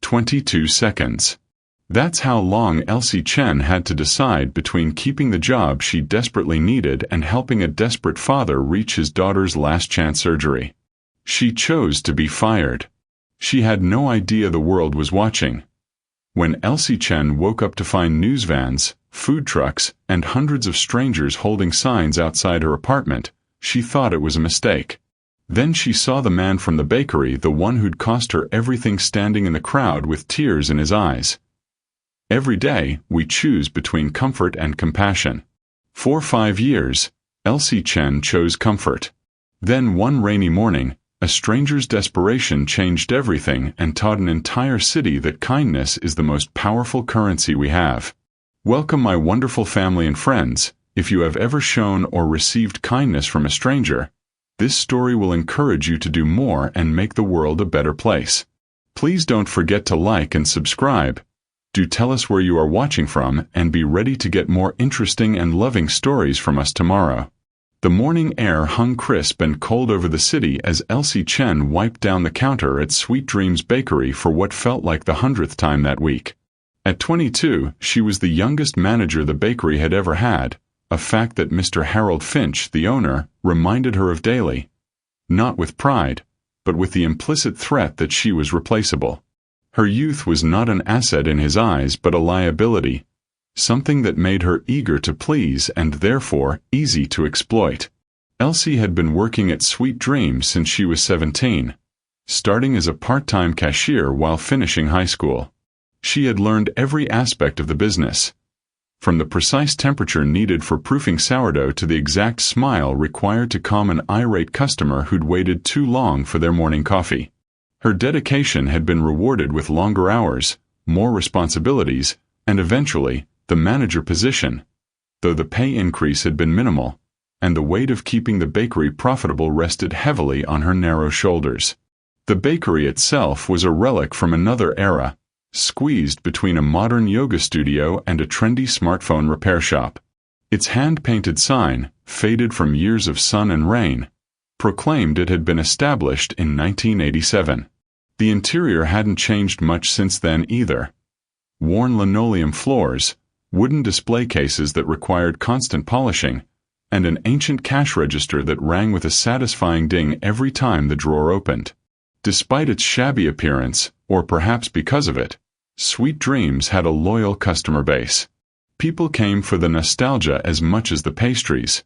22 seconds. That's how long Elsie Chen had to decide between keeping the job she desperately needed and helping a desperate father reach his daughter's last-chance surgery. She chose to be fired. She had no idea the world was watching. When Elsie Chen woke up to find news vans, food trucks, and hundreds of strangers holding signs outside her apartment, she thought it was a mistake. Then she saw the man from the bakery, the one who'd cost her everything, standing in the crowd with tears in his eyes. Every day, we choose between comfort and compassion. For 5 years, Elsie Chen chose comfort. Then one rainy morning, a stranger's desperation changed everything and taught an entire city that kindness is the most powerful currency we have. Welcome, my wonderful family and friends. If you have ever shown or received kindness from a stranger, this story will encourage you to do more and make the world a better place. Please don't forget to like and subscribe. Do tell us where you are watching from and be ready to get more interesting and loving stories from us tomorrow. The morning air hung crisp and cold over the city as Elsie Chen wiped down the counter at Sweet Dreams Bakery for what felt like the 100th time that week. At 22, she was the youngest manager the bakery had ever had, a fact that Mr. Harold Finch, the owner, reminded her of daily. Not with pride, but with the implicit threat that she was replaceable. Her youth was not an asset in his eyes but a liability, something that made her eager to please and therefore easy to exploit. Elsie had been working at Sweet Dreams since she was 17, starting as a part-time cashier while finishing high school. She had learned every aspect of the business, from the precise temperature needed for proofing sourdough to the exact smile required to calm an irate customer who'd waited too long for their morning coffee. Her dedication had been rewarded with longer hours, more responsibilities, and eventually, the manager position, though the pay increase had been minimal, and the weight of keeping the bakery profitable rested heavily on her narrow shoulders. The bakery itself was a relic from another era, squeezed between a modern yoga studio and a trendy smartphone repair shop. Its hand-painted sign, faded from years of sun and rain, proclaimed it had been established in 1987. The interior hadn't changed much since then either. Worn linoleum floors, wooden display cases that required constant polishing, and an ancient cash register that rang with a satisfying ding every time the drawer opened. Despite its shabby appearance, or perhaps because of it, Sweet Dreams had a loyal customer base. People came for the nostalgia as much as the pastries,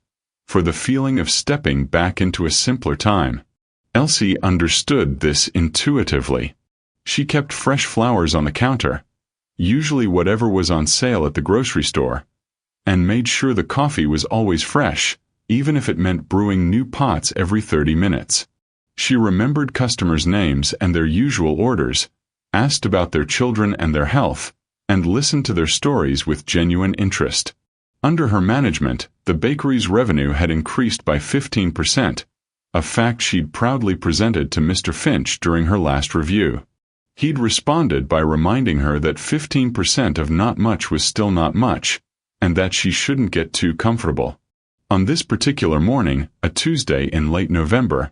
for the feeling of stepping back into a simpler time. Elsie understood this intuitively. She kept fresh flowers on the counter, usually whatever was on sale at the grocery store, and made sure the coffee was always fresh, even if it meant brewing new pots every 30 minutes. She remembered customers' names and their usual orders, asked about their children and their health, and listened to their stories with genuine interest. Under her management, the bakery's revenue had increased by 15%, a fact she'd proudly presented to Mr. Finch during her last review. He'd responded by reminding her that 15% of not much was still not much, and that she shouldn't get too comfortable. On this particular morning, a Tuesday in late November,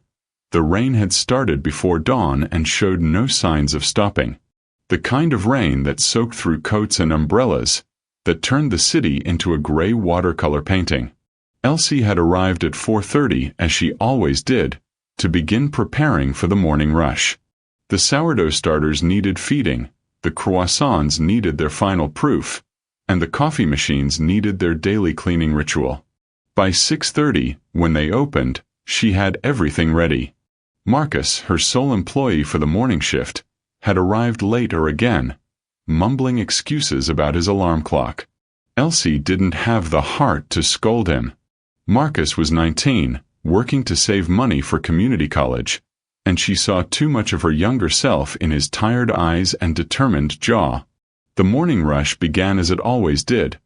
the rain had started before dawn and showed no signs of stopping. The kind of rain that soaked through coats and umbrellas, that turned the city into a gray watercolor painting. Elsie had arrived at 4:30, as she always did, to begin preparing for the morning rush. The sourdough starters needed feeding, the croissants needed their final proof, and the coffee machines needed their daily cleaning ritual. By 6:30, when they opened, she had everything ready. Marcus, her sole employee for the morning shift, had arrived later again, mumbling excuses about his alarm clock. Elsie didn't have the heart to scold him. Marcus was 19, working to save money for community college, and she saw too much of her younger self in his tired eyes and determined jaw. The morning rush began as it always did,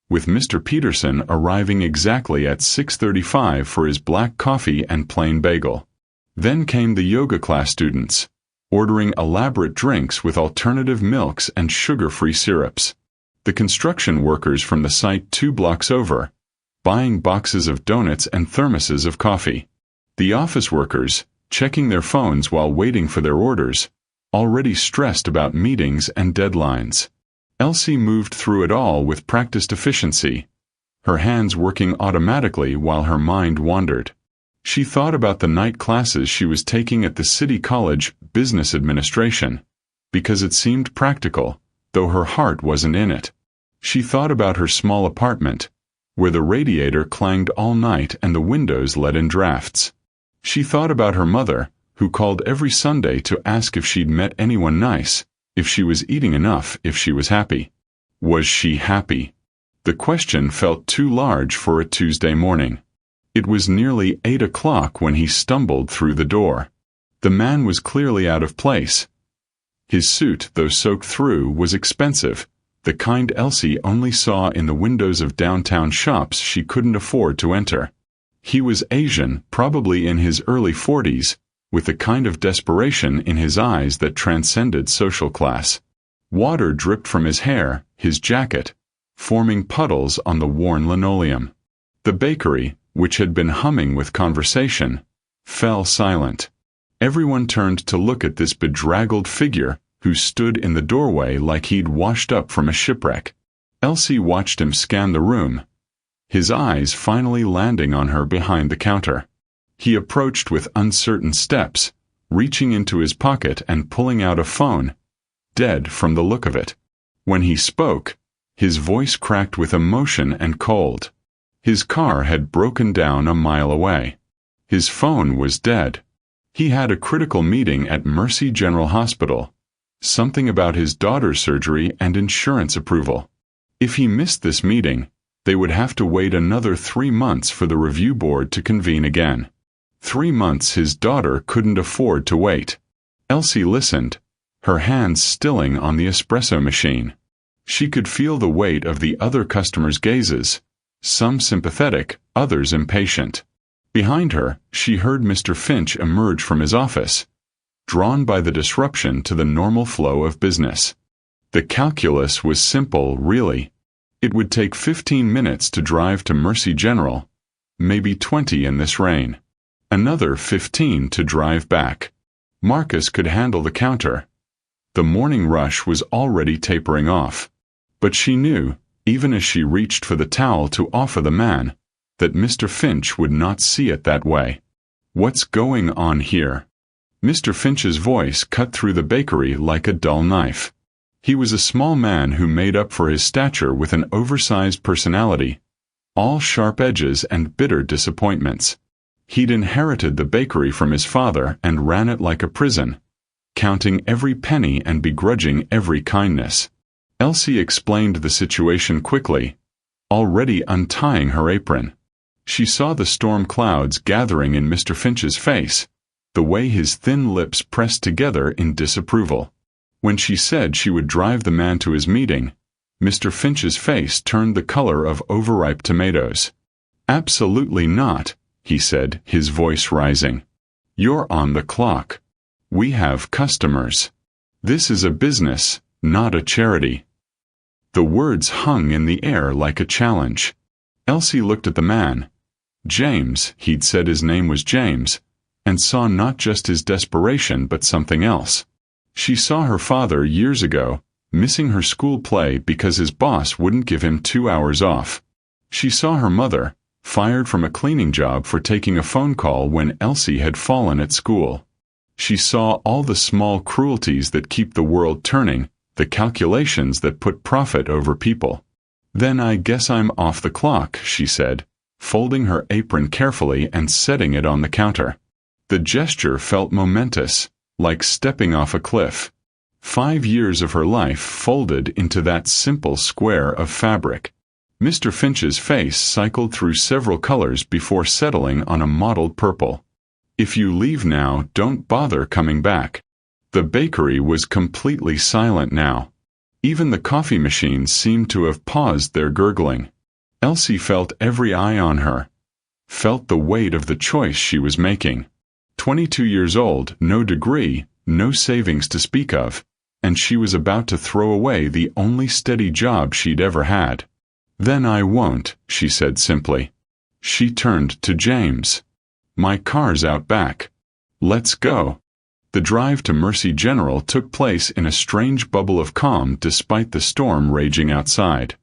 with Mr. Peterson arriving exactly at 6:35 for his black coffee and plain bagel. Then came the yoga class students, ordering elaborate drinks with alternative milks and sugar-free syrups. The construction workers from the site 2 blocks over, buying boxes of donuts and thermoses of coffee. The office workers, checking their phones while waiting for their orders, already stressed about meetings and deadlines. Elsie moved through it all with practiced efficiency, her hands working automatically while her mind wandered. She thought about the night classes she was taking at the City College Business Administration, because it seemed practical, though her heart wasn't in it. She thought about her small apartment, where the radiator clanged all night and the windows let in drafts. She thought about her mother, who called every Sunday to ask if she'd met anyone nice, if she was eating enough, if she was happy. Was she happy? The question felt too large for a Tuesday morning. It was nearly 8 o'clock when he stumbled through the door. The man was clearly out of place. His suit, though soaked through, was expensive, the kind Elsie only saw in the windows of downtown shops she couldn't afford to enter. He was Asian, probably in his early 40s, with the kind of desperation in his eyes that transcended social class. Water dripped from his hair, his jacket, forming puddles on the worn linoleum. The bakery, which had been humming with conversation, fell silent. Everyone turned to look at this bedraggled figure who stood in the doorway like he'd washed up from a shipwreck. Elsie watched him scan the room, his eyes finally landing on her behind the counter. He approached with uncertain steps, reaching into his pocket and pulling out a phone, dead from the look of it. When he spoke, his voice cracked with emotion and cold. His car had broken down a mile away. His phone was dead. He had a critical meeting at Mercy General Hospital, something about his daughter's surgery and insurance approval. If he missed this meeting, they would have to wait another 3 months for the review board to convene again. 3 months his daughter couldn't afford to wait. Elsie listened, her hands stilling on the espresso machine. She could feel the weight of the other customers' gazes, some sympathetic, others impatient. Behind her, she heard Mr. Finch emerge from his office, drawn by the disruption to the normal flow of business. The calculus was simple, really. It would take 15 minutes to drive to Mercy General, maybe 20 in this rain. Another 15 to drive back. Marcus could handle the counter. The morning rush was already tapering off. But she knew, even as she reached for the towel to offer the man, that Mr. Finch would not see it that way. What's going on here? Mr. Finch's voice cut through the bakery like a dull knife. He was a small man who made up for his stature with an oversized personality, all sharp edges and bitter disappointments. He'd inherited the bakery from his father and ran it like a prison, counting every penny and begrudging every kindness. Elsie explained the situation quickly, already untying her apron. She saw the storm clouds gathering in Mr. Finch's face, the way his thin lips pressed together in disapproval. When she said she would drive the man to his meeting, Mr. Finch's face turned the color of overripe tomatoes. "Absolutely not," he said, his voice rising. "You're on the clock. We have customers. This is a business, not a charity." The words hung in the air like a challenge. Elsie looked at the man. James, he'd said his name was James, and saw not just his desperation but something else. She saw her father years ago, missing her school play because his boss wouldn't give him 2 hours off. She saw her mother, fired from a cleaning job for taking a phone call when Elsie had fallen at school. She saw all the small cruelties that keep the world turning, the calculations that put profit over people. "Then I guess I'm off the clock," she said, folding her apron carefully and setting it on the counter. The gesture felt momentous, like stepping off a cliff. 5 years of her life folded into that simple square of fabric. Mr. Finch's face cycled through several colors before settling on a mottled purple. "If you leave now, don't bother coming back." The bakery was completely silent now. Even the coffee machines seemed to have paused their gurgling. Elsie felt every eye on her, felt the weight of the choice she was making. 22 years old, no degree, no savings to speak of, and she was about to throw away the only steady job she'd ever had. "Then I won't," she said simply. She turned to James. "My car's out back. Let's go." The drive to Mercy General took place in a strange bubble of calm despite the storm raging outside.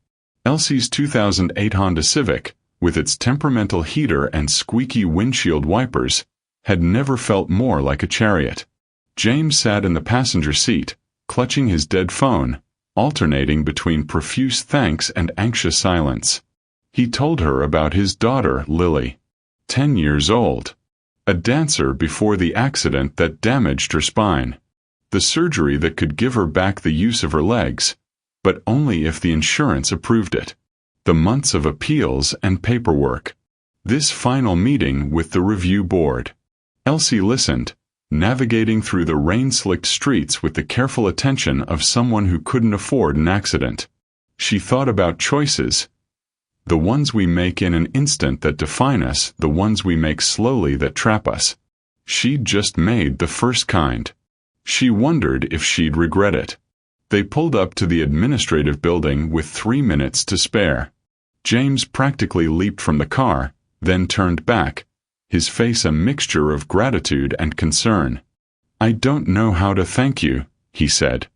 Elsie's 2008 Honda Civic, with its temperamental heater and squeaky windshield wipers, had never felt more like a chariot. James sat in the passenger seat, clutching his dead phone, alternating between profuse thanks and anxious silence. He told her about his daughter, Lily, 10 years old. A dancer before the accident that damaged her spine. The surgery that could give her back the use of her legs, but only if the insurance approved it. The months of appeals and paperwork. This final meeting with the review board. Elsie listened, navigating through the rain-slicked streets with the careful attention of someone who couldn't afford an accident. She thought about choices. The ones we make in an instant that define us, the ones we make slowly that trap us. She'd just made the first kind. She wondered if she'd regret it. They pulled up to the administrative building with 3 minutes to spare. James practically leaped from the car, then turned back, his face a mixture of gratitude and concern. "I don't know how to thank you," he said.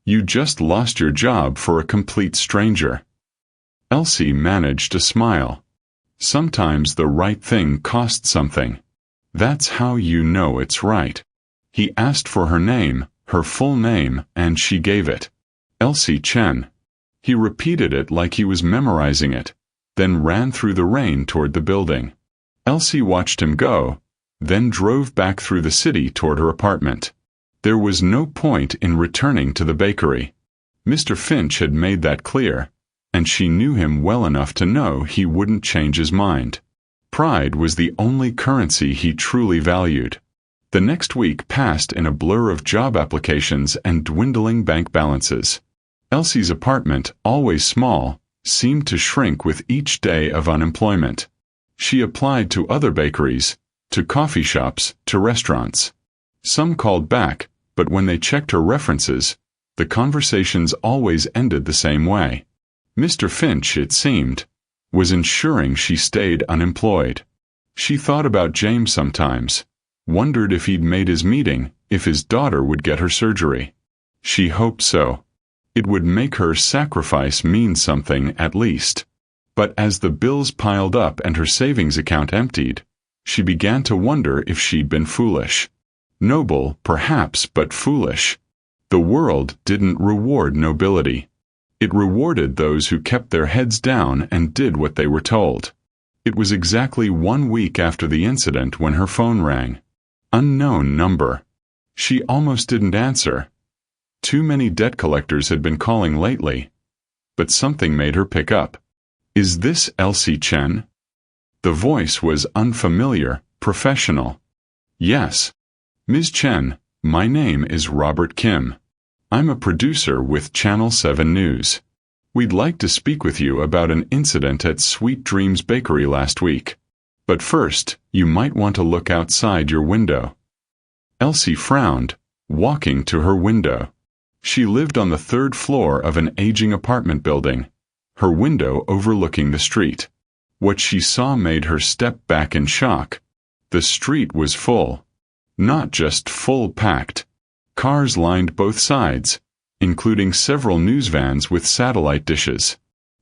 "You just lost your job for a complete stranger." Elsie managed to smile. Sometimes the right thing costs something. That's how you know it's right. He asked for her name, her full name, and she gave it. Elsie Chen. He repeated it like he was memorizing it, then ran through the rain toward the building. Elsie watched him go, then drove back through the city toward her apartment. There was no point in returning to the bakery. Mr. Finch had made that clear, and she knew him well enough to know he wouldn't change his mind. Pride was the only currency he truly valued. The next week passed in a blur of job applications and dwindling bank balances. Elsie's apartment, always small, seemed to shrink with each day of unemployment. She applied to other bakeries, to coffee shops, to restaurants. Some called back, but when they checked her references, the conversations always ended the same way. Mr. Finch, it seemed, was ensuring she stayed unemployed. She thought about James sometimes, wondered if he'd made his meeting, if his daughter would get her surgery. She hoped so. It would make her sacrifice mean something at least. But as the bills piled up and her savings account emptied, she began to wonder if she'd been foolish. Noble, perhaps, but foolish. The world didn't reward nobility. It rewarded those who kept their heads down and did what they were told. It was exactly 1 week after the incident when her phone rang. Unknown number. She almost didn't answer. Too many debt collectors had been calling lately. But something made her pick up. "Is this Elsie Chen?" The voice was unfamiliar, professional. "Yes. Ms. Chen, my name is Robert Kim. I'm a producer with Channel 7 News. We'd like to speak with you about an incident at Sweet Dreams Bakery last week. But first, you might want to look outside your window." Elsie frowned, walking to her window. She lived on the 3rd floor of an aging apartment building, her window overlooking the street. What she saw made her step back in shock. The street was full. Not just full packed. Cars lined both sides, including several news vans with satellite dishes.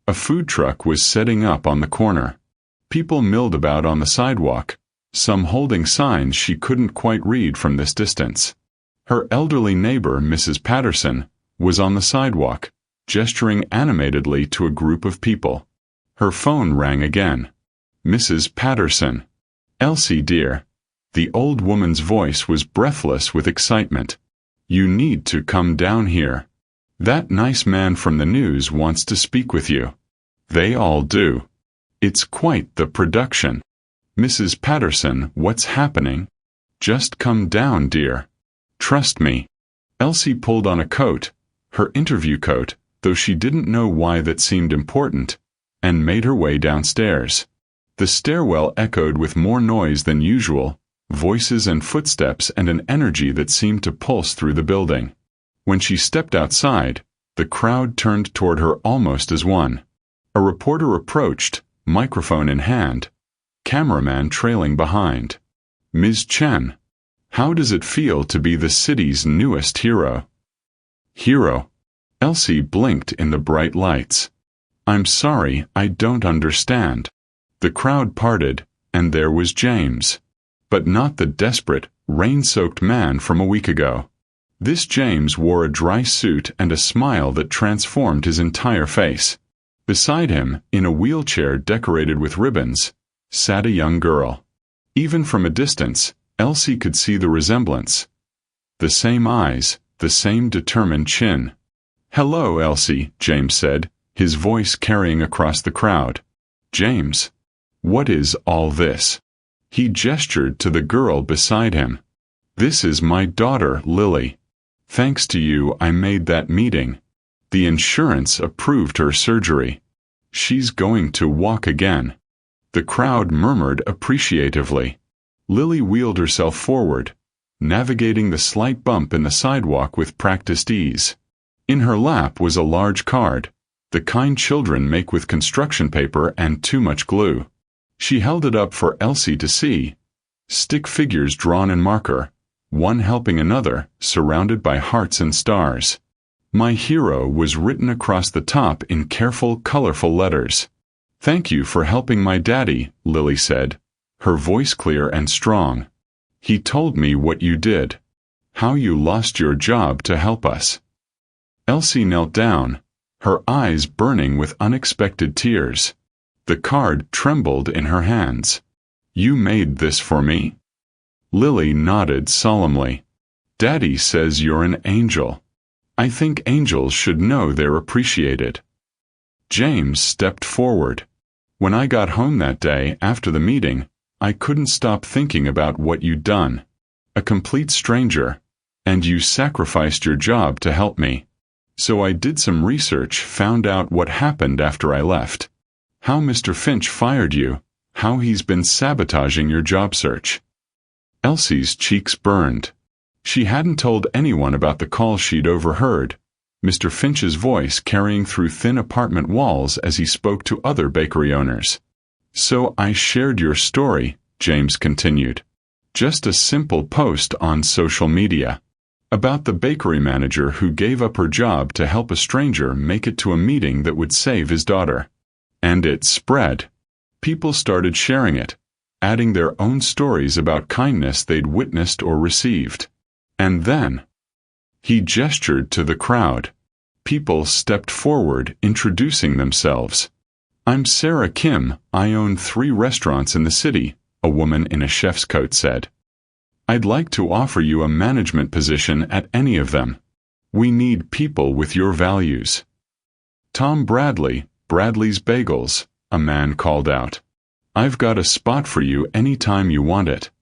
A food truck was setting up on the corner. People milled about on the sidewalk, some holding signs she couldn't quite read from this distance. Her elderly neighbor, Mrs. Patterson, was on the sidewalk, gesturing animatedly to a group of people. Her phone rang again. "Mrs. Patterson." "Elsie, dear." The old woman's voice was breathless with excitement. "You need to come down here. That nice man from the news wants to speak with you. They all do. It's quite the production." "Mrs. Patterson, what's happening?" "Just come down, dear. Trust me." Elsie pulled on a coat, her interview coat, though she didn't know why that seemed important, and made her way downstairs. The stairwell echoed with more noise than usual, voices and footsteps and an energy that seemed to pulse through the building. When she stepped outside, the crowd turned toward her almost as one. A reporter approached, microphone in hand, cameraman trailing behind. "Ms. Chen, How does it feel to be the city's newest hero? Hero? Elsie blinked in the bright lights. I'm sorry, I don't understand. The crowd parted, and there was James. But not the desperate, rain-soaked man from a week ago. This James wore a dry suit and a smile that transformed his entire face. Beside him, in a wheelchair decorated with ribbons, sat a young girl. Even from a distance, Elsie could see the resemblance. The same eyes, the same determined chin. "Hello, Elsie," James said, his voice carrying across the crowd. "James, what is all this?" He gestured to the girl beside him. "This is my daughter, Lily. Thanks to you, I made that meeting. The insurance approved her surgery. She's going to walk again." The crowd murmured appreciatively. Lily wheeled herself forward, navigating the slight bump in the sidewalk with practiced ease. In her lap was a large card, the kind children make with construction paper and too much glue. She held it up for Elsie to see. Stick figures drawn in marker, one helping another, surrounded by hearts and stars. "My hero" was written across the top in careful, colorful letters. "Thank you for helping my daddy," Lily said, her voice clear and strong. "He told me what you did. How you lost your job to help us." Elsie knelt down, her eyes burning with unexpected tears. The card trembled in her hands. "You made this for me?" Lily nodded solemnly. "Daddy says you're an angel. I think angels should know they're appreciated." James stepped forward. "When I got home that day after the meeting, I couldn't stop thinking about what you'd done. A complete stranger, and you sacrificed your job to help me. So I did some research, found out what happened after I left. How Mr. Finch fired you, how he's been sabotaging your job search." Elsie's cheeks burned. She hadn't told anyone about the call she'd overheard, Mr. Finch's voice carrying through thin apartment walls as he spoke to other bakery owners. "So I shared your story," James continued. "Just a simple post on social media. About the bakery manager who gave up her job to help a stranger make it to a meeting that would save his daughter. And it spread. People started sharing it, adding their own stories about kindness they'd witnessed or received. And then," he gestured to the crowd. People stepped forward, introducing themselves. "I'm Sarah Kim. I own 3 restaurants in the city," a woman in a chef's coat said. "I'd like to offer you a management position at any of them. We need people with your values." "Tom Bradley, Bradley's Bagels," a man called out. "I've got a spot for you any time you want it."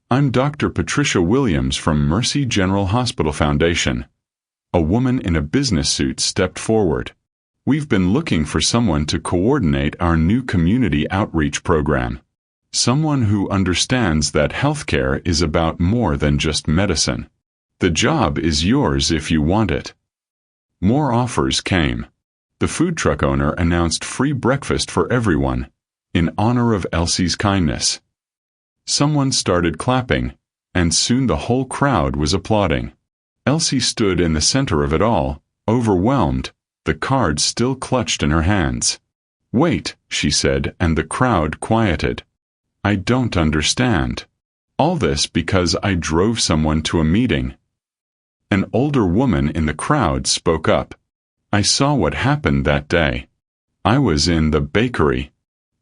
"I'm Dr. Patricia Williams from Mercy General Hospital Foundation." A woman in a business suit stepped forward. "We've been looking for someone to coordinate our new community outreach program. Someone who understands that healthcare is about more than just medicine. The job is yours if you want it." More offers came. The food truck owner announced free breakfast for everyone, in honor of Elsie's kindness. Someone started clapping, and soon the whole crowd was applauding. Elsie stood in the center of it all, overwhelmed, the card still clutched in her hands. "Wait," she said, and the crowd quieted. "I don't understand. All this because I drove someone to a meeting." An older woman in the crowd spoke up. "I saw what happened that day. I was in the bakery.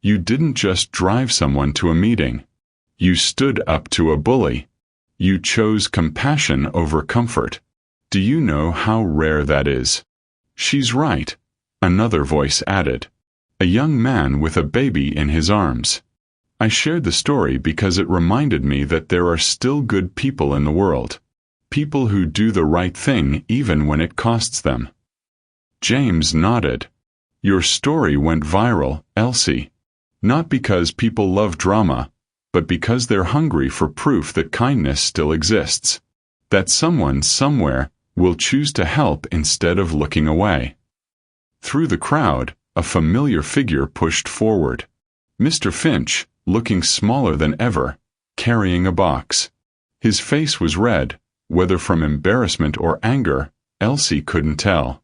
You didn't just drive someone to a meeting. You stood up to a bully. You chose compassion over comfort. Do you know how rare that is?" "She's right," another voice added. A young man with a baby in his arms. I shared the story because it reminded me that there are still good people in the world. People who do the right thing even when it costs them. James nodded. "Your story went viral, Elsie. Not because people love drama, but because they're hungry for proof that kindness still exists. That someone somewhere will choose to help instead of looking away." Through the crowd, a familiar figure pushed forward. Mr. Finch, looking smaller than ever, carrying a box. His face was red, whether from embarrassment or anger, Elsie couldn't tell.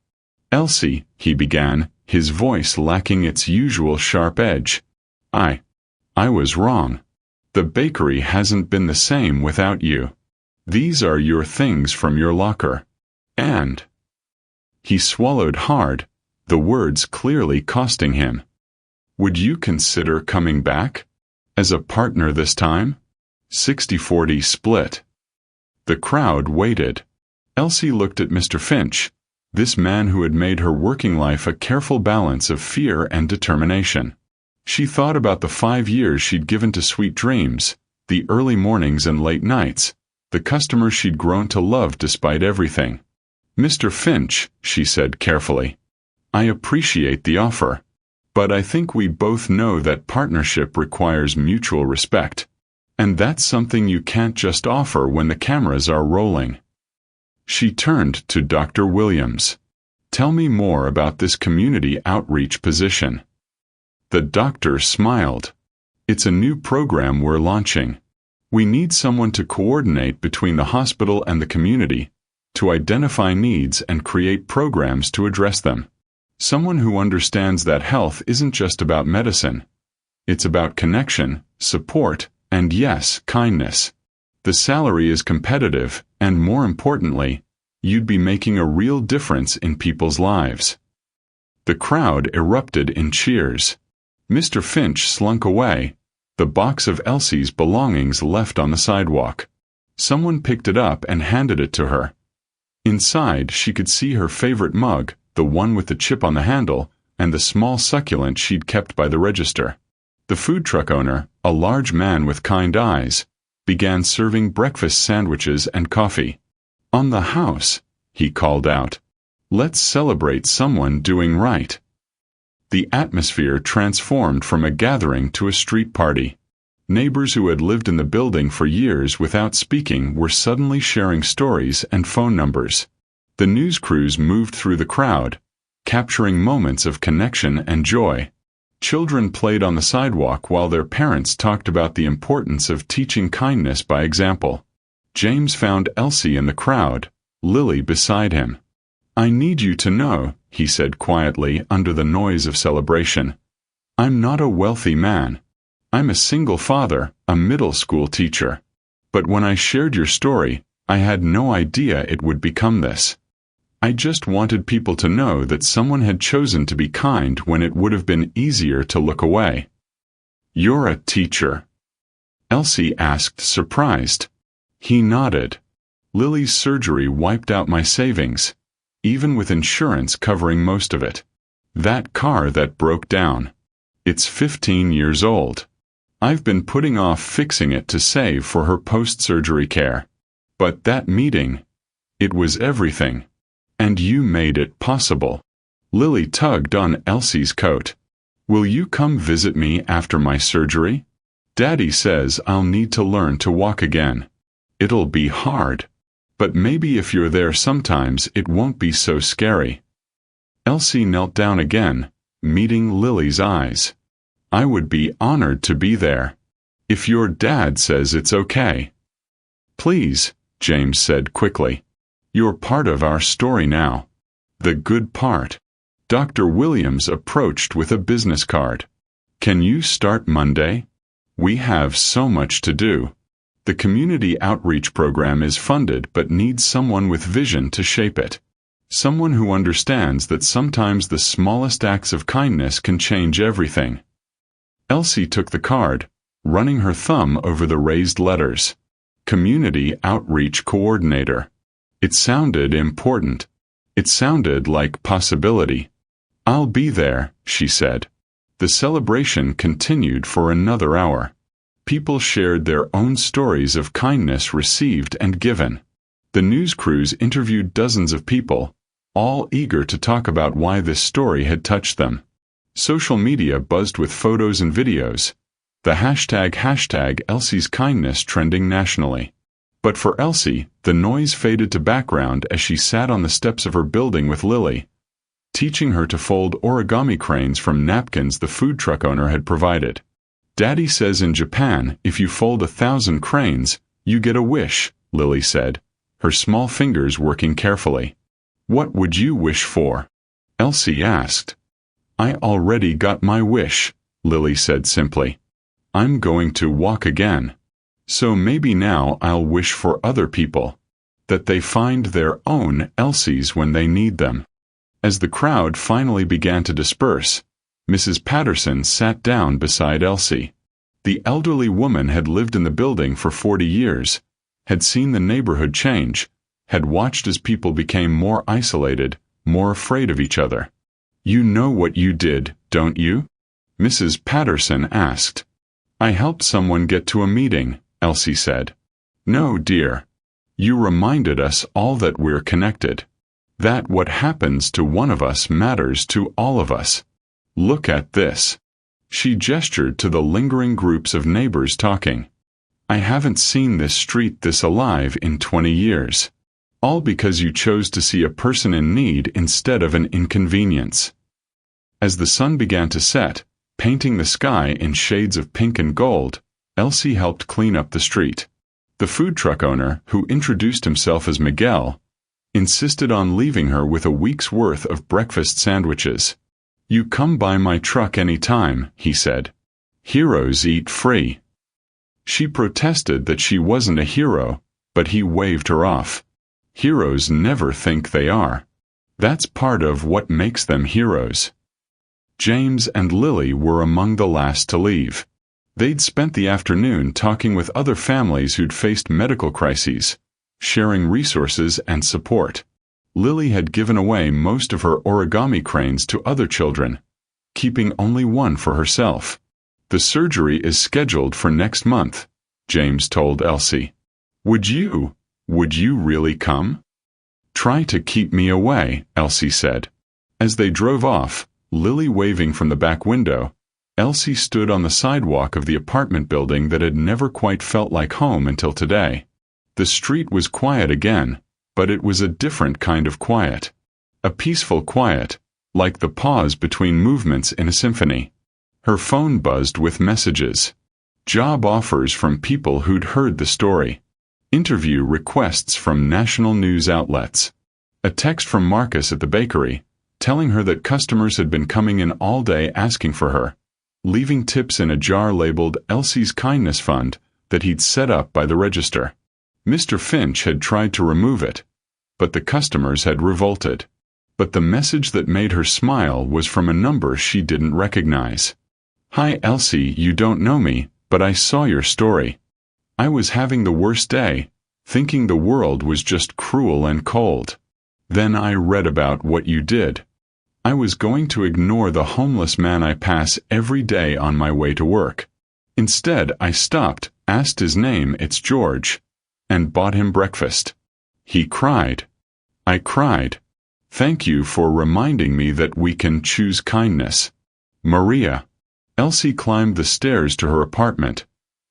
"Elsie," he began, his voice lacking its usual sharp edge. I was wrong. The bakery hasn't been the same without you. These are your things from your locker. And—" He swallowed hard, the words clearly costing him. "Would you consider coming back? As a partner this time? 60-40 split." The crowd waited. Elsie looked at Mr. Finch, this man who had made her working life a careful balance of fear and determination. She thought about the 5 years she'd given to sweet dreams, the early mornings and late nights, the customers she'd grown to love despite everything. "Mr. Finch," she said carefully, "I appreciate the offer, but I think we both know that partnership requires mutual respect, and that's something you can't just offer when the cameras are rolling." She turned to Dr. Williams. "Tell me more about this community outreach position." The doctor smiled. "It's a new program we're launching. We need someone to coordinate between the hospital and the community, to identify needs and create programs to address them. Someone who understands that health isn't just about medicine. It's about connection, support, and yes, kindness. The salary is competitive, and more importantly, you'd be making a real difference in people's lives." The crowd erupted in cheers. Mr. Finch slunk away, the box of Elsie's belongings left on the sidewalk. Someone picked it up and handed it to her. Inside, she could see her favorite mug, the one with the chip on the handle, and the small succulent she'd kept by the register. The food truck owner, a large man with kind eyes, began serving breakfast sandwiches and coffee. "On the house," he called out. "Let's celebrate someone doing right." The atmosphere transformed from a gathering to a street party. Neighbors who had lived in the building for years without speaking were suddenly sharing stories and phone numbers. The news crews moved through the crowd, capturing moments of connection and joy. Children played on the sidewalk while their parents talked about the importance of teaching kindness by example. James found Elsie in the crowd, Lily beside him. "I need you to know," he said quietly under the noise of celebration. "I'm not a wealthy man. I'm a single father, a middle school teacher. But when I shared your story, I had no idea it would become this. I just wanted people to know that someone had chosen to be kind when it would have been easier to look away." "You're a teacher?" Elsie asked, surprised. He nodded. "Lily's surgery wiped out my savings, even with insurance covering most of it. That car that broke down. It's 15 years old. I've been putting off fixing it to save for her post-surgery care. But that meeting, it was everything. And you made it possible." Lily tugged on Elsie's coat. "Will you come visit me after my surgery? Daddy says I'll need to learn to walk again. It'll be hard. But maybe if you're there sometimes it won't be so scary." Elsie knelt down again, meeting Lily's eyes. "I would be honored to be there. If your dad says it's okay." "Please," James said quickly. "You're part of our story now. The good part." Dr. Williams approached with a business card. "Can you start Monday? We have so much to do. The community outreach program is funded but needs someone with vision to shape it. Someone who understands that sometimes the smallest acts of kindness can change everything." Elsie took the card, running her thumb over the raised letters. Community Outreach Coordinator. It sounded important. It sounded like possibility. "I'll be there," she said. The celebration continued for another hour. People shared their own stories of kindness received and given. The news crews interviewed dozens of people, all eager to talk about why this story had touched them. Social media buzzed with photos and videos, the hashtag Elsie's Kindness trending nationally. But for Elsie, the noise faded to background as she sat on the steps of her building with Lily, teaching her to fold origami cranes from napkins the food truck owner had provided. "Daddy says in Japan, if you fold 1,000 cranes, You get a wish, Lily said, her small fingers working carefully. What would you wish for? Elsie asked. I already got my wish, Lily said simply. I'm going to walk again. So maybe now I'll wish for other people, that they find their own Elsies when they need them. As the crowd finally began to disperse, Mrs. Patterson sat down beside Elsie. The elderly woman had lived in the building for 40 years, had seen the neighborhood change, had watched as people became more isolated, more afraid of each other. You know what you did, don't you? Mrs. Patterson asked. I helped someone get to a meeting, Elsie said. No, dear. You reminded us all that we're connected. That what happens to one of us matters to all of us. Look at this. She gestured to the lingering groups of neighbors talking. I haven't seen this street this alive in 20 years. All because you chose to see a person in need instead of an inconvenience. As the sun began to set, painting the sky in shades of pink and gold, Elsie helped clean up the street. The food truck owner, who introduced himself as Miguel, insisted on leaving her with a week's worth of breakfast sandwiches. You come by my truck any time, he said. Heroes eat free. She protested that she wasn't a hero, but he waved her off. Heroes never think they are. That's part of what makes them heroes. James and Lily were among the last to leave. They'd spent the afternoon talking with other families who'd faced medical crises, sharing resources and support. Lily had given away most of her origami cranes to other children, keeping only one for herself. The surgery is scheduled for next month, James told Elsie. Would you really come? Try to keep me away, Elsie said. As they drove off, Lily waving from the back window, Elsie stood on the sidewalk of the apartment building that had never quite felt like home until today. The street was quiet again, but it was a different kind of quiet. A peaceful quiet, like the pause between movements in a symphony. Her phone buzzed with messages. Job offers from people who'd heard the story. Interview requests from national news outlets. A text from Marcus at the bakery, telling her that customers had been coming in all day asking for her, leaving tips in a jar labeled Elsie's Kindness Fund that he'd set up by the register. Mr. Finch had tried to remove it, but the customers had revolted. But the message that made her smile was from a number she didn't recognize. Hi Elsie, you don't know me, but I saw your story. I was having the worst day, thinking the world was just cruel and cold. Then I read about what you did. I was going to ignore the homeless man I pass every day on my way to work. Instead, I stopped, asked his name, it's George, and bought him breakfast. He cried. I cried. Thank you for reminding me that we can choose kindness. Maria. Elsie climbed the stairs to her apartment,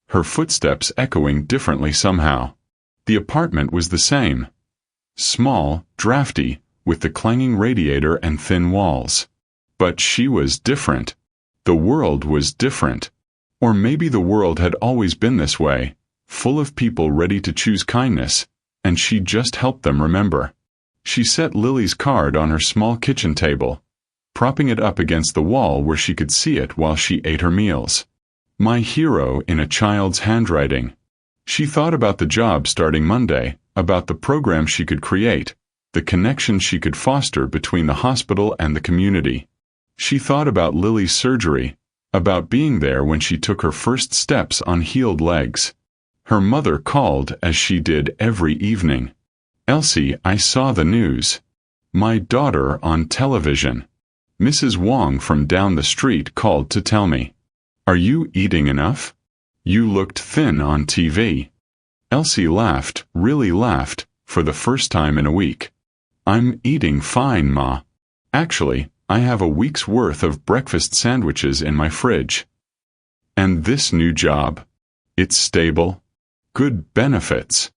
her footsteps echoing differently somehow. The apartment was the same. Small, drafty, with the clanging radiator and thin walls. But she was different. The world was different. Or maybe the world had always been this way, full of people ready to choose kindness, and she just helped them remember. She set Lily's card on her small kitchen table, propping it up against the wall where she could see it while she ate her meals. My hero in a child's handwriting. She thought about the job starting Monday, about the program she could create, the connection she could foster between the hospital and the community. She thought about Lily's surgery, about being there when she took her first steps on healed legs. Her mother called as she did every evening. Elsie, I saw the news. My daughter on television. Mrs. Wong from down the street called to tell me. Are you eating enough? You looked thin on TV. Elsie laughed, really laughed, for the first time in a week. I'm eating fine, Ma. Actually, I have a week's worth of breakfast sandwiches in my fridge. And this new job? It's stable. Good benefits.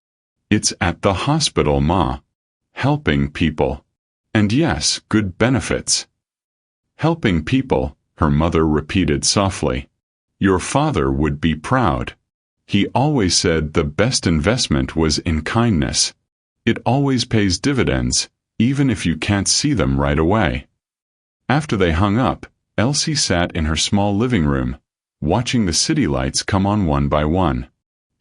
It's at the hospital, Ma. Helping people. And yes, good benefits. Helping people, her mother repeated softly. Your father would be proud. He always said the best investment was in kindness. It always pays dividends, even if you can't see them right away. After they hung up, Elsie sat in her small living room, watching the city lights come on one by one.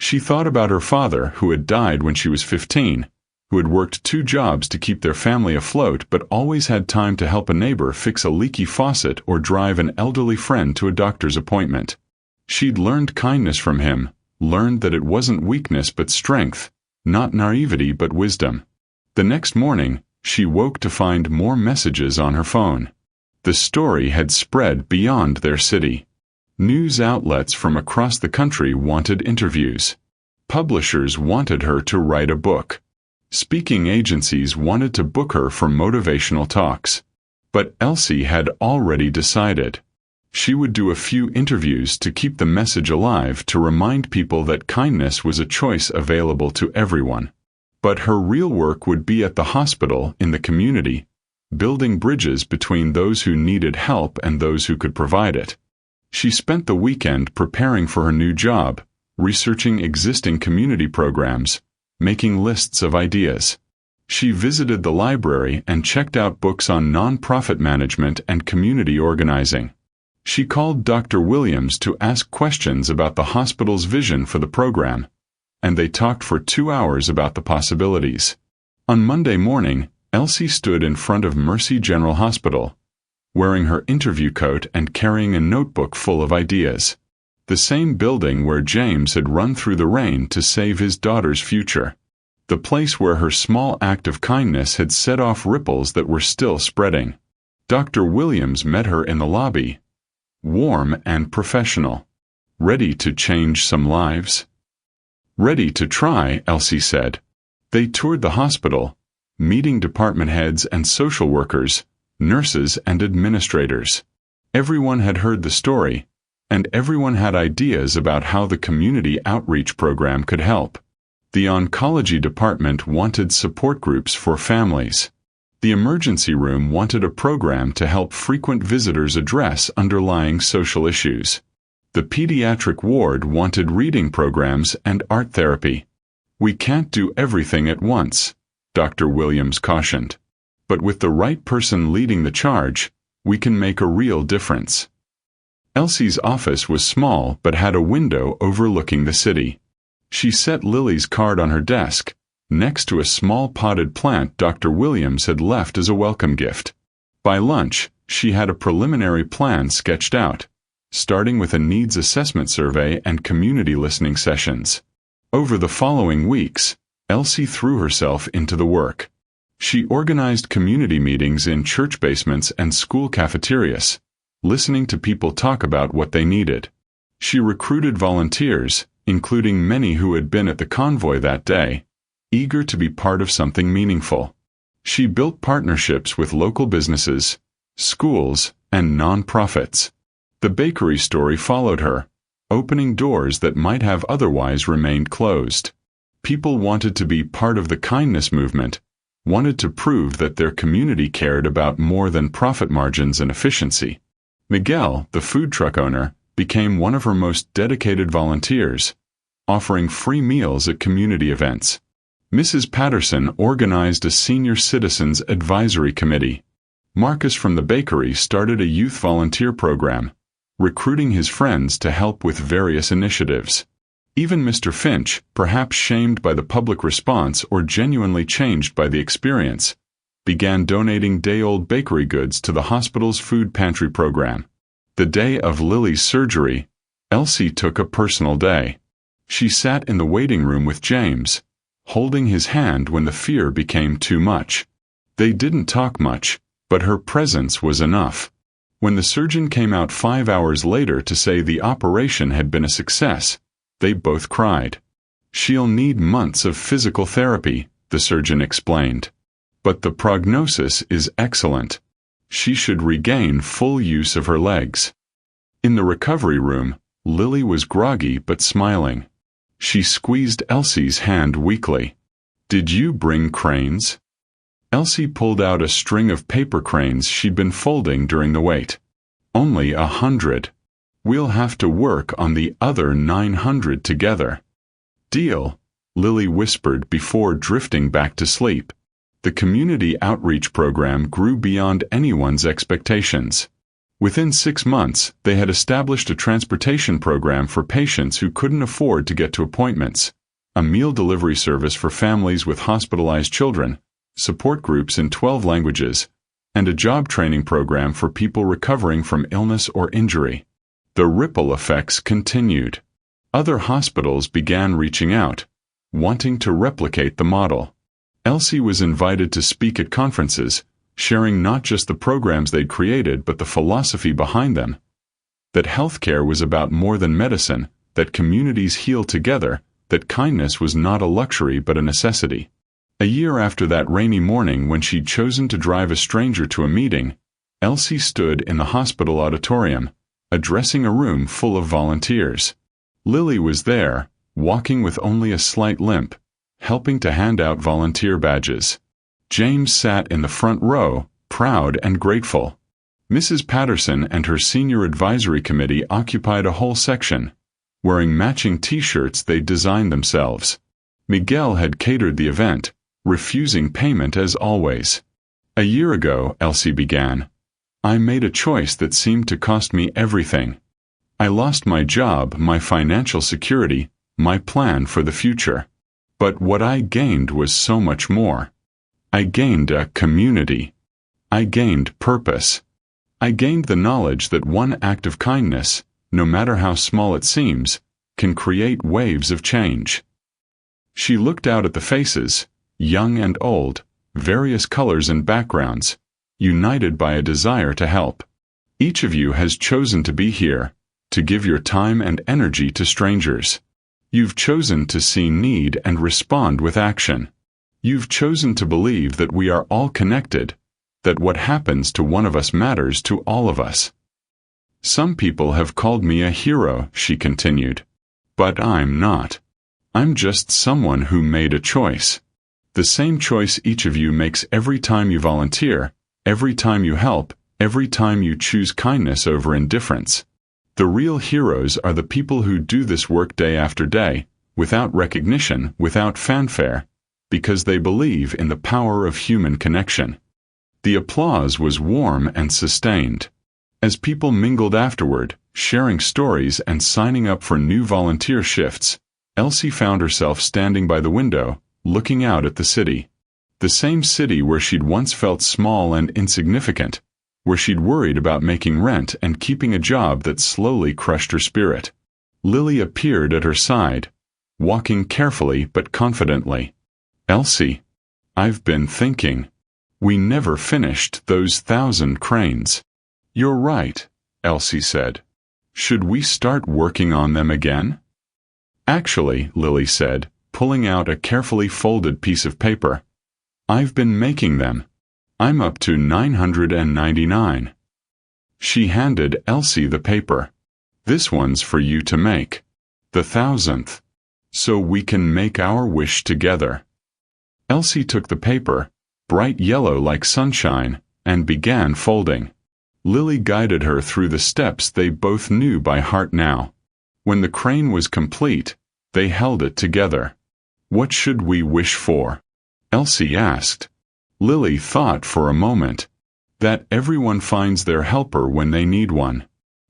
She thought about her father, who had died when she was 15, who had worked 2 jobs to keep their family afloat but always had time to help a neighbor fix a leaky faucet or drive an elderly friend to a doctor's appointment. She'd learned kindness from him, learned that it wasn't weakness but strength, not naivety but wisdom. The next morning, she woke to find more messages on her phone. The story had spread beyond their city. News outlets from across the country wanted interviews. Publishers wanted her to write a book. Speaking agencies wanted to book her for motivational talks. But Elsie had already decided. She would do a few interviews to keep the message alive, to remind people that kindness was a choice available to everyone. But her real work would be at the hospital, in the community, building bridges between those who needed help and those who could provide it. She spent the weekend preparing for her new job, researching existing community programs, making lists of ideas. She visited the library and checked out books on nonprofit management and community organizing. She called Dr. Williams to ask questions about the hospital's vision for the program, and they talked for 2 hours about the possibilities. On Monday morning, Elsie stood in front of Mercy General Hospital, wearing her interview coat and carrying a notebook full of ideas. The same building where James had run through the rain to save his daughter's future. The place where her small act of kindness had set off ripples that were still spreading. Dr. Williams met her in the lobby, warm and professional. Ready to change some lives? Ready to try, Elsie said. They toured the hospital, meeting department heads and social workers, nurses and administrators. Everyone had heard the story, and everyone had ideas about how the community outreach program could help. The oncology department wanted support groups for families. The emergency room wanted a program to help frequent visitors address underlying social issues. The pediatric ward wanted reading programs and art therapy. We can't do everything at once, Dr. Williams cautioned. But with the right person leading the charge, we can make a real difference. Elsie's office was small but had a window overlooking the city. She set Lily's card on her desk, next to a small potted plant Dr. Williams had left as a welcome gift. By lunch, she had a preliminary plan sketched out, starting with a needs assessment survey and community listening sessions. Over the following weeks, Elsie threw herself into the work. She organized community meetings in church basements and school cafeterias, listening to people talk about what they needed. She recruited volunteers, including many who had been at the Convoy that day, eager to be part of something meaningful. She built partnerships with local businesses, schools, and nonprofits. The bakery story followed her, opening doors that might have otherwise remained closed. People wanted to be part of the kindness movement, wanted to prove that their community cared about more than profit margins and efficiency. Miguel, the food truck owner, became one of her most dedicated volunteers, offering free meals at community events. Mrs. Patterson organized a senior citizens advisory committee. Marcus from the bakery started a youth volunteer program, recruiting his friends to help with various initiatives. Even Mr. Finch, perhaps shamed by the public response or genuinely changed by the experience, began donating day-old bakery goods to the hospital's food pantry program. The day of Lily's surgery, Elsie took a personal day. She sat in the waiting room with James, holding his hand when the fear became too much. They didn't talk much, but her presence was enough. When the surgeon came out 5 hours later to say the operation had been a success, they both cried. She'll need months of physical therapy, the surgeon explained. But the prognosis is excellent. She should regain full use of her legs. In the recovery room, Lily was groggy but smiling. She squeezed Elsie's hand weakly. "Did you bring cranes?" Elsie pulled out a string of paper cranes she'd been folding during the wait. "Only 100. We'll have to work on the other 900 together. Deal, Lily whispered before drifting back to sleep. The community outreach program grew beyond anyone's expectations. Within 6 months, they had established a transportation program for patients who couldn't afford to get to appointments, a meal delivery service for families with hospitalized children, support groups in 12 languages, and a job training program for people recovering from illness or injury. The ripple effects continued. Other hospitals began reaching out, wanting to replicate the model. Elsie was invited to speak at conferences, sharing not just the programs they'd created but the philosophy behind them. That healthcare was about more than medicine, that communities heal together, that kindness was not a luxury but a necessity. A year after that rainy morning when she'd chosen to drive a stranger to a meeting, Elsie stood in the hospital auditorium, addressing a room full of volunteers. Lily was there, walking with only a slight limp, helping to hand out volunteer badges. James sat in the front row, proud and grateful. Mrs. Patterson and her senior advisory committee occupied a whole section, wearing matching T-shirts they'd designed themselves. Miguel had catered the event, refusing payment as always. A year ago, Elsie began, I made a choice that seemed to cost me everything. I lost my job, my financial security, my plan for the future. But what I gained was so much more. I gained a community. I gained purpose. I gained the knowledge that one act of kindness, no matter how small it seems, can create waves of change. She looked out at the faces, young and old, various colors and backgrounds, united by a desire to help. Each of you has chosen to be here, to give your time and energy to strangers. You've chosen to see need and respond with action. You've chosen to believe that we are all connected, that what happens to one of us matters to all of us. Some people have called me a hero, she continued. But I'm not. I'm just someone who made a choice. The same choice each of you makes every time you volunteer, every time you help, every time you choose kindness over indifference. The real heroes are the people who do this work day after day, without recognition, without fanfare, because they believe in the power of human connection. The applause was warm and sustained. As people mingled afterward, sharing stories and signing up for new volunteer shifts, Elsie found herself standing by the window, looking out at the city. The same city where she'd once felt small and insignificant, where she'd worried about making rent and keeping a job that slowly crushed her spirit. Lily appeared at her side, walking carefully but confidently. Elsie, I've been thinking. We never finished those 1,000 cranes. You're right, Elsie said. Should we start working on them again? Actually, Lily said, pulling out a carefully folded piece of paper. I've been making them. I'm up to 999. She handed Elsie the paper. This one's for you to make. The 1,000th. So we can make our wish together. Elsie took the paper, bright yellow like sunshine, and began folding. Lily guided her through the steps they both knew by heart now. When the crane was complete, they held it together. What should we wish for? Elsie asked. Lily thought for a moment. That everyone finds their helper when they need one.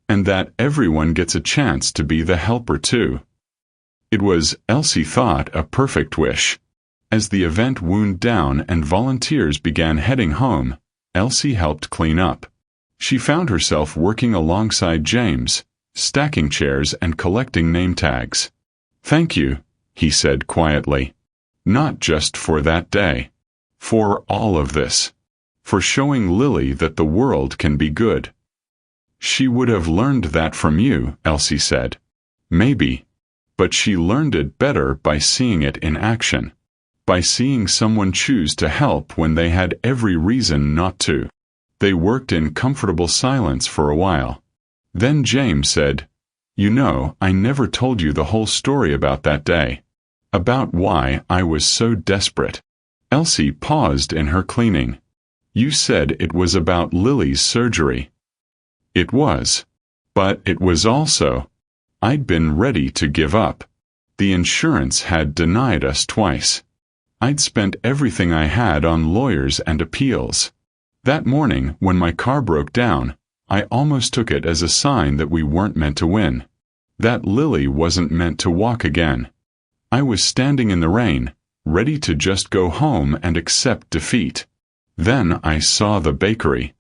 And that everyone gets a chance to be the helper too. It was, Elsie thought, a perfect wish. As the event wound down and volunteers began heading home, Elsie helped clean up. She found herself working alongside James, stacking chairs and collecting name tags. Thank you, he said quietly. Not just for that day. For all of this. For showing Lily that the world can be good. She would have learned that from you, Elsie said. Maybe. But she learned it better by seeing it in action. By seeing someone choose to help when they had every reason not to. They worked in comfortable silence for a while. Then James said, You know, I never told you the whole story about that day. About why I was so desperate. Elsie paused in her cleaning. You said it was about Lily's surgery. It was. But it was also, I'd been ready to give up. The insurance had denied us twice. I'd spent everything I had on lawyers and appeals. That morning, when my car broke down, I almost took it as a sign that we weren't meant to win. That Lily wasn't meant to walk again. I was standing in the rain, ready to just go home and accept defeat. Then I saw the bakery.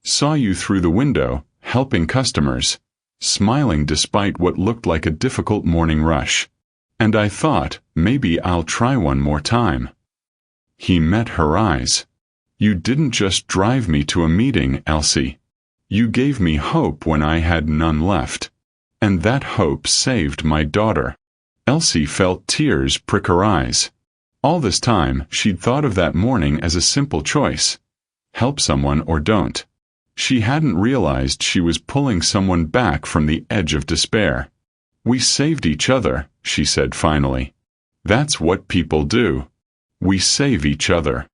Saw you through the window, helping customers, smiling despite what looked like a difficult morning rush. And I thought, maybe I'll try one more time. He met her eyes. You didn't just drive me to a meeting, Elsie. You gave me hope when I had none left. And that hope saved my daughter. Elsie felt tears prick her eyes. All this time, she'd thought of that morning as a simple choice. Help someone or don't. She hadn't realized she was pulling someone back from the edge of despair. We saved each other, she said finally. That's what people do. We save each other.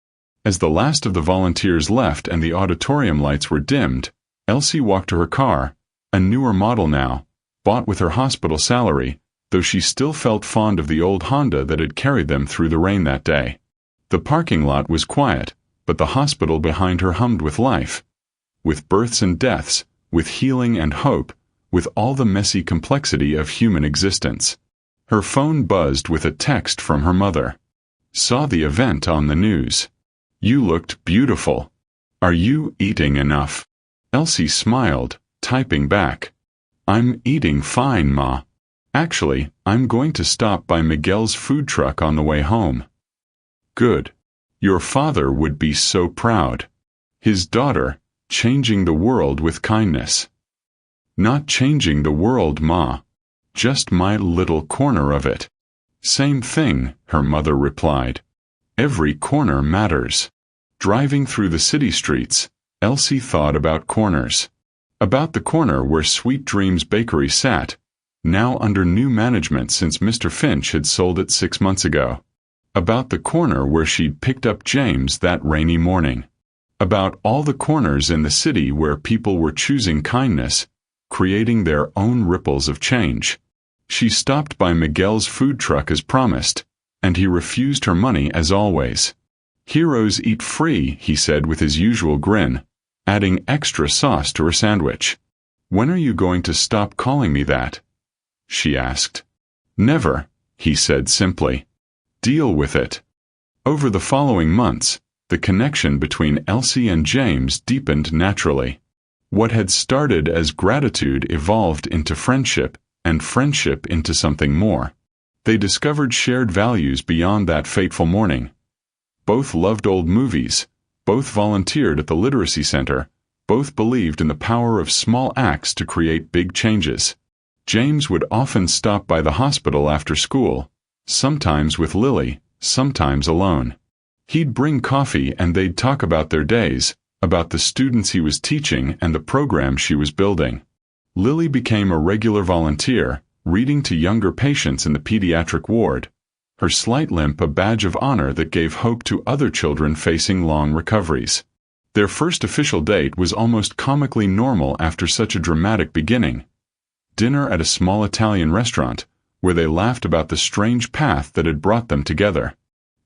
As the last of the volunteers left and the auditorium lights were dimmed, Elsie walked to her car, a newer model now, bought with her hospital salary, though she still felt fond of the old Honda that had carried them through the rain that day. The parking lot was quiet, but the hospital behind her hummed with life. With births and deaths, with healing and hope, with all the messy complexity of human existence. Her phone buzzed with a text from her mother. Saw the event on the news. You looked beautiful. Are you eating enough? Elsie smiled, typing back. I'm eating fine, Ma. Actually, I'm going to stop by Miguel's food truck on the way home. Good. Your father would be so proud. His daughter, changing the world with kindness. Not changing the world, Ma. Just my little corner of it. Same thing, her mother replied. Every corner matters. Driving through the city streets, Elsie thought about corners. About the corner where Sweet Dreams Bakery sat, now under new management since Mr. Finch had sold it 6 months ago. About the corner where she'd picked up James that rainy morning. About all the corners in the city where people were choosing kindness, creating their own ripples of change. She stopped by Miguel's food truck as promised, and he refused her money as always. Heroes eat free, he said with his usual grin, adding extra sauce to her sandwich. When are you going to stop calling me that? She asked. Never, he said simply. Deal with it. Over the following months, the connection between Elsie and James deepened naturally. What had started as gratitude evolved into friendship, and friendship into something more. They discovered shared values beyond that fateful morning. Both loved old movies, both volunteered at the literacy center, both believed in the power of small acts to create big changes. James would often stop by the hospital after school, sometimes with Lily, sometimes alone. He'd bring coffee and they'd talk about their days, about the students he was teaching and the program she was building. Lily became a regular volunteer, reading to younger patients in the pediatric ward, her slight limp a badge of honor that gave hope to other children facing long recoveries. Their first official date was almost comically normal after such a dramatic beginning. Dinner at a small Italian restaurant, where they laughed about the strange path that had brought them together.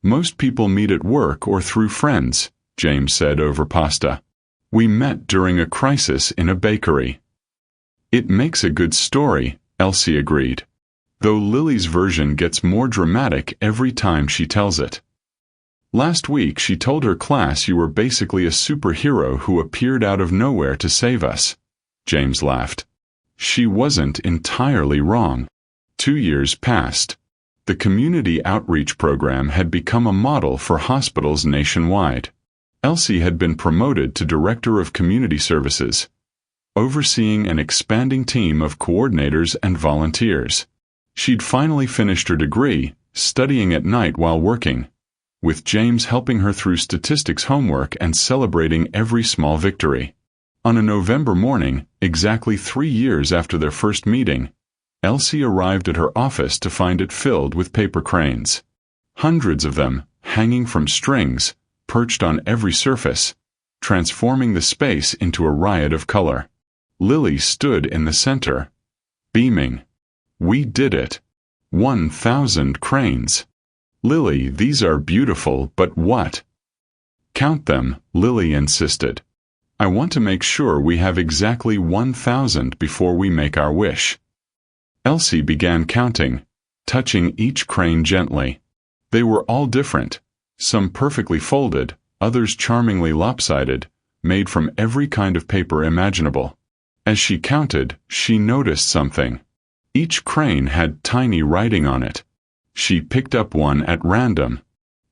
Most people meet at work or through friends, James said over pasta. We met during a crisis in a bakery. It makes a good story, Elsie agreed. Though Lily's version gets more dramatic every time she tells it. Last week she told her class you were basically a superhero who appeared out of nowhere to save us. James laughed. She wasn't entirely wrong. 2 years passed. The community outreach program had become a model for hospitals nationwide. Elsie had been promoted to Director of Community Services, overseeing an expanding team of coordinators and volunteers. She'd finally finished her degree, studying at night while working, with James helping her through statistics homework and celebrating every small victory. On a November morning, exactly 3 years after their first meeting, Elsie arrived at her office to find it filled with paper cranes. Hundreds of them, hanging from strings, perched on every surface, transforming the space into a riot of color. Lily stood in the center, beaming. We did it. 1,000 cranes. Lily, these are beautiful, but what? Count them, Lily insisted. I want to make sure we have exactly 1,000 before we make our wish. Elsie began counting, touching each crane gently. They were all different, some perfectly folded, others charmingly lopsided, made from every kind of paper imaginable. As she counted, she noticed something. Each crane had tiny writing on it. She picked up one at random.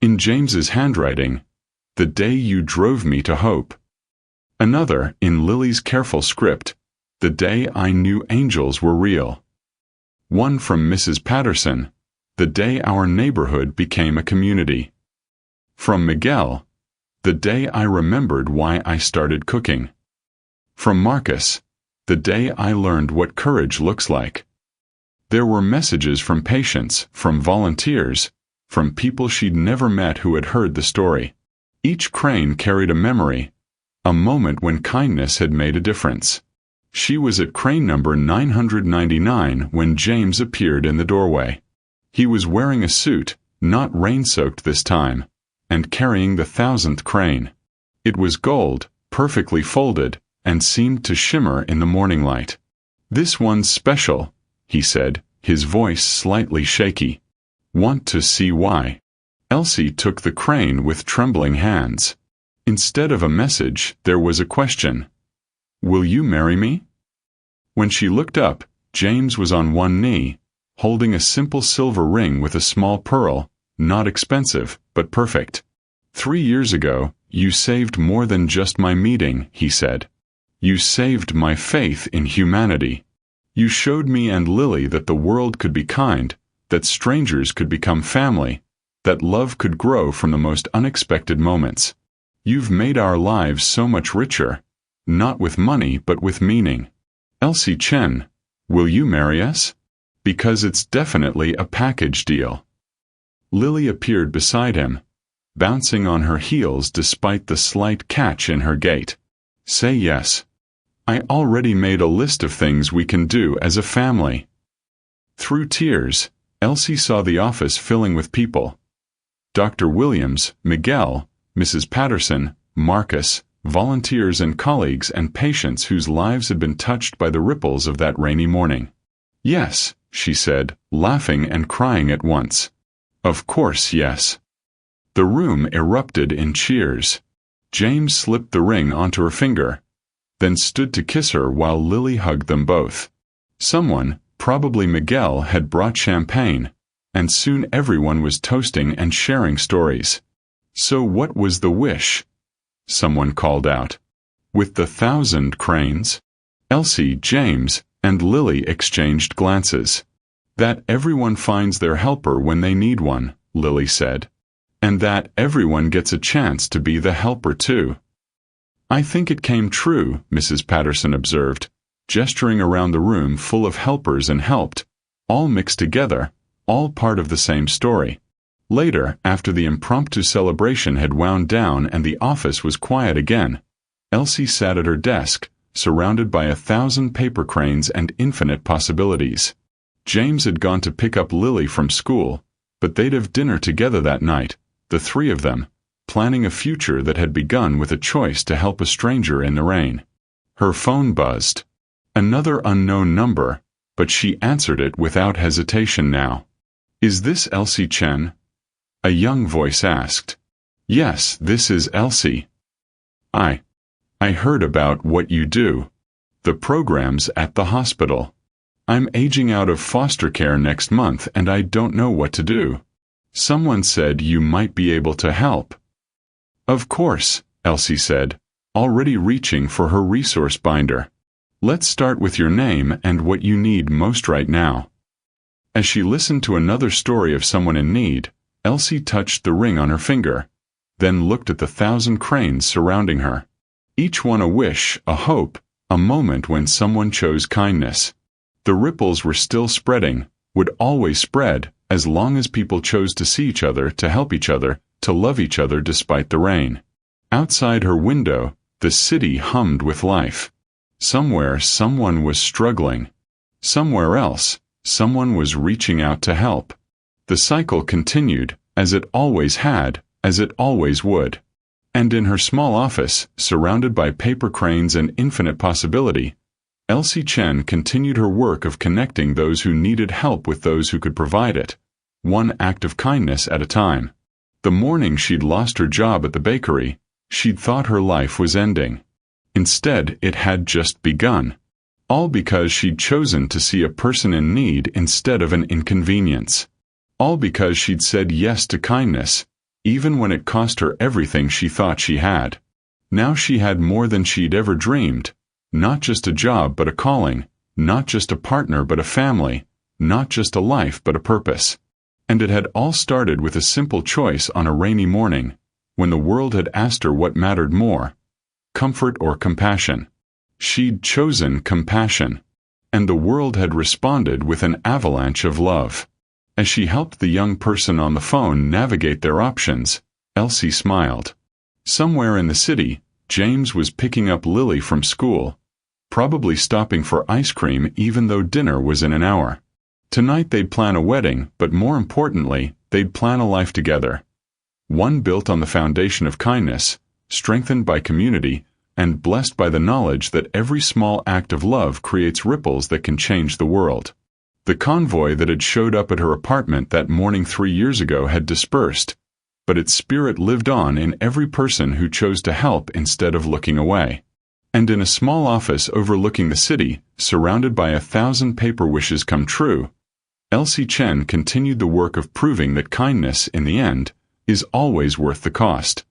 In James's handwriting, "The day you drove me to hope." Another, in Lily's careful script, "The day I knew angels were real." One from Mrs. Patterson, "The day our neighborhood became a community." From Miguel, "The day I remembered why I started cooking." From Marcus, "The day I learned what courage looks like." There were messages from patients, from volunteers, from people she'd never met who had heard the story. Each crane carried a memory, a moment when kindness had made a difference. She was at crane number 999 when James appeared in the doorway. He was wearing a suit, not rain-soaked this time, and carrying the 1,000th crane. It was gold, perfectly folded, and seemed to shimmer in the morning light. "This one's special," he said, his voice slightly shaky. "Want to see why?" Elsie took the crane with trembling hands. Instead of a message, there was a question. "Will you marry me?" When she looked up, James was on one knee, holding a simple silver ring with a small pearl, not expensive, but perfect. "3 years ago, you saved more than just my meeting," he said. "You saved my faith in humanity. You showed me and Lily that the world could be kind, that strangers could become family, that love could grow from the most unexpected moments. You've made our lives so much richer, not with money but with meaning. Elsie Chen, will you marry us? Because it's definitely a package deal." Lily appeared beside him, bouncing on her heels despite the slight catch in her gait. "Say yes. I already made a list of things we can do as a family." Through tears, Elsie saw the office filling with people. Dr. Williams, Miguel, Mrs. Patterson, Marcus, volunteers and colleagues and patients whose lives had been touched by the ripples of that rainy morning. "Yes," she said, laughing and crying at once. "Of course, yes." The room erupted in cheers. James slipped the ring onto her finger, then stood to kiss her while Lily hugged them both. Someone, probably Miguel, had brought champagne, and soon everyone was toasting and sharing stories. "So what was the wish?" someone called out. "With the 1,000 cranes?" Elsie, James, and Lily exchanged glances. "That everyone finds their helper when they need one," Lily said. "And that everyone gets a chance to be the helper too." "I think it came true," Mrs. Patterson observed, gesturing around the room full of helpers and helped, all mixed together, all part of the same story. Later, after the impromptu celebration had wound down and the office was quiet again, Elsie sat at her desk, surrounded by 1,000 paper cranes and infinite possibilities. James had gone to pick up Lily from school, but they'd have dinner together that night, the three of them, planning a future that had begun with a choice to help a stranger in the rain. Her phone buzzed. Another unknown number, but she answered it without hesitation now. "Is this Elsie Chen?" a young voice asked. "Yes, this is Elsie. I heard about what you do. The programs at the hospital. I'm aging out of foster care next month and I don't know what to do. Someone said you might be able to help." "Of course," Elsie said, already reaching for her resource binder. "Let's start with your name and what you need most right now." As she listened to another story of someone in need, Elsie touched the ring on her finger, then looked at the 1,000 cranes surrounding her. Each one a wish, a hope, a moment when someone chose kindness. The ripples were still spreading, would always spread, as long as people chose to see each other, to help each other, to love each other despite the rain. Outside her window, the city hummed with life. Somewhere, someone was struggling. Somewhere else, someone was reaching out to help. The cycle continued, as it always had, as it always would. And in her small office, surrounded by paper cranes and infinite possibility, Elsie Chen continued her work of connecting those who needed help with those who could provide it, one act of kindness at a time. The morning she'd lost her job at the bakery, she'd thought her life was ending. Instead, it had just begun. All because she'd chosen to see a person in need instead of an inconvenience. All because she'd said yes to kindness, even when it cost her everything she thought she had. Now she had more than she'd ever dreamed. Not just a job but a calling, not just a partner but a family, not just a life but a purpose. And it had all started with a simple choice on a rainy morning, when the world had asked her what mattered more, comfort or compassion. She'd chosen compassion, and the world had responded with an avalanche of love. As she helped the young person on the phone navigate their options, Elsie smiled. Somewhere in the city, James was picking up Lily from school, probably stopping for ice cream even though dinner was in an hour. Tonight they'd plan a wedding, but more importantly, they'd plan a life together. One built on the foundation of kindness, strengthened by community, and blessed by the knowledge that every small act of love creates ripples that can change the world. The convoy that had showed up at her apartment that morning 3 years ago had dispersed, but its spirit lived on in every person who chose to help instead of looking away. And in a small office overlooking the city, surrounded by 1,000 paper wishes come true, Elsie Chen continued the work of proving that kindness, in the end, is always worth the cost.